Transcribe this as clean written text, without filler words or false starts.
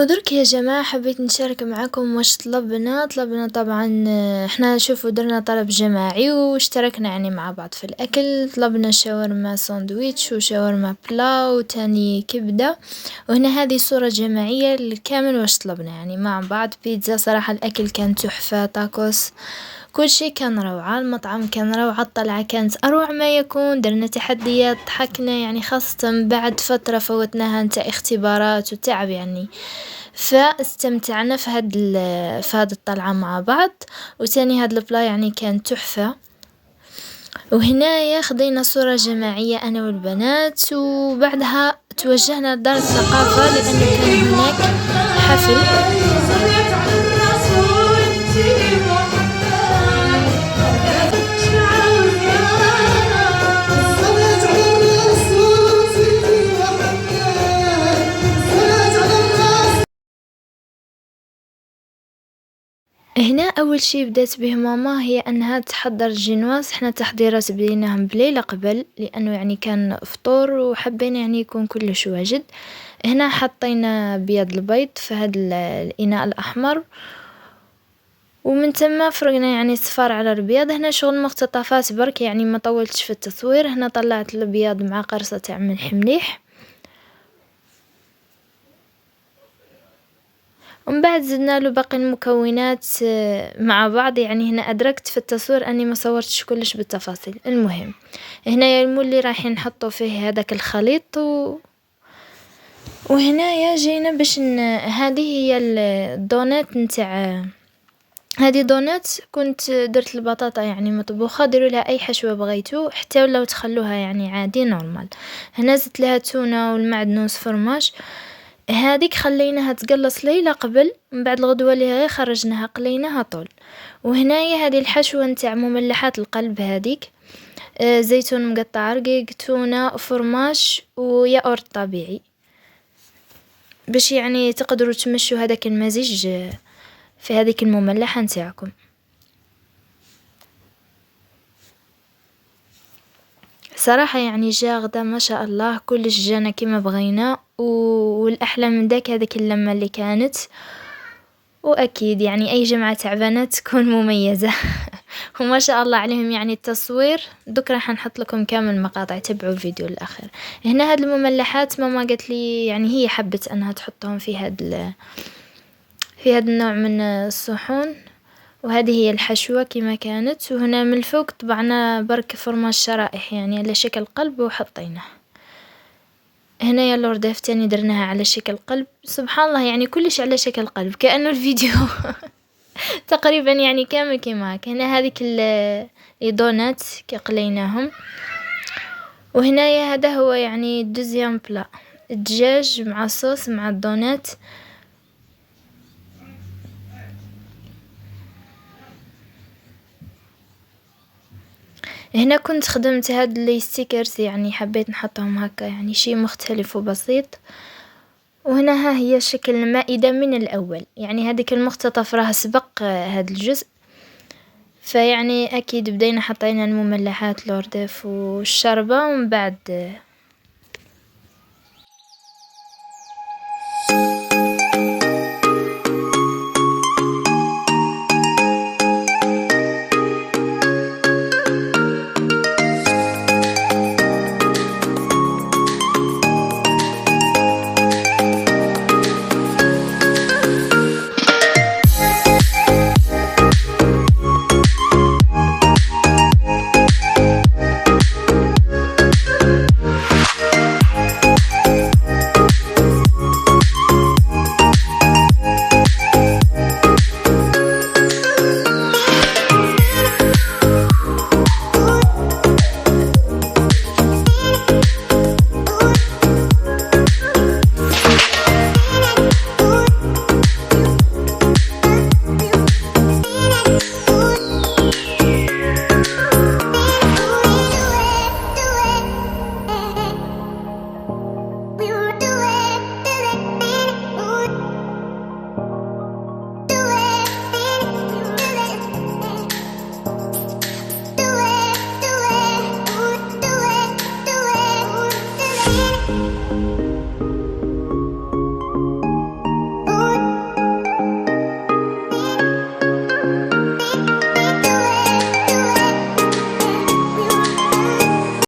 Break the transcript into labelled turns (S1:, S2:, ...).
S1: ودرك يا جماعة حبيت نشارك معاكم واش طلبنا طبعا. احنا شوفوا درنا طلب جماعي واشتركنا يعني مع بعض في الاكل. طلبنا شاورما ساندويتش وشاورما بلا وتاني كبدة. وهنا هذه صورة جماعية لكامل واش طلبنا يعني مع بعض. بيتزا صراحة الاكل كان تحفة، تاكوس كل شيء كان روعة، المطعم كان روعة، الطلعة كانت أروع ما يكون. درنا تحديات، ضحكنا يعني خاصة بعد فترة فوتناها نتاع اختبارات وتعب يعني، فاستمتعنا في هاد الطلعة مع بعض. وتاني هاد البلا يعني كان تحفة. وهنايا خدينا صورة جماعية أنا والبنات، وبعدها توجهنا لدار الثقافة لأنه كان هناك حفل. هنا أول شي بدأت به ماما هي أنها تحضر الجنواز. احنا تحضيرات بديناهم بليلة قبل لأنه يعني كان فطور وحبينا يعني يكون كلش واجد. هنا حطينا بيض البيض في هذا الإناء الأحمر، ومن ثم فرقنا يعني صفار على البيض. هنا شغل مقتطفات برك يعني ما طولتش في التصوير. هنا طلعت البيض مع قرصة تاع ملح مليح، ومن بعد زدنا له باقي المكونات مع بعض. يعني هنا أدركت في التصوير أني ما صورتش كلش بالتفاصيل. المهم هنا المولي رايحين نحطو فيه هذاك الخليط وهنايا جينا باش هذه هي الدونات نتاع هذه دونات. كنت درت البطاطا يعني مطبوخة، ديروا لها اي حشوة بغيتو حتى ولو تخلوها يعني عادي نورمال. هنا زدت لها تونة والمعدنوس فرماج. هذيك خليناها تقلص ليلة قبل، من بعد الغدوة اللي غير خرجناها قليناها طول. وهنايا هذه الحشوة نتاع مملحات القلب هذيك، زيتون مقطع رقيق، تونة، فرماج وياورت طبيعي، باش يعني تقدروا تمشوا هذاك المزيج في هذيك المملحة نتاعكم. صراحة يعني جا غدا ما شاء الله كلش جانا كما بغينا، والأحلى من داك هذيك اللمة اللي كانت. وأكيد يعني أي جمعة تعبانة تكون مميزة. وما شاء الله عليهم يعني التصوير. دوك راح نحط لكم كامل مقاطع، تبعوا الفيديو الأخير. هنا هاد المملحات ماما قالت لي يعني هي حبت أنها تحطهم في هاد النوع من الصحون. وهذه هي الحشوة كما كانت. وهنا من الفوق طبعنا برك فرماج شرائح يعني على شكل قلب وحطيناه. هنايا الأرداف تاني درناها على شكل قلب. سبحان الله يعني كلش على شكل قلب كأنه الفيديو تقريبا يعني كامل كما هكا. هنا هذيك الدونات كي قليناهم. وهنايا هذا هو يعني دوزيام بلا، الدجاج مع الصوص مع الدونات. هنا كنت خدمت هاد لي ستيكرز يعني حبيت نحطهم هكا يعني شي مختلف وبسيط. وهنا ها هي شكل المائدة من الأول، يعني هذيك المختطف راه سبق هاد الجزء. فيعني أكيد بدينا حطينا المملحات الأرداف والشربة ومن بعد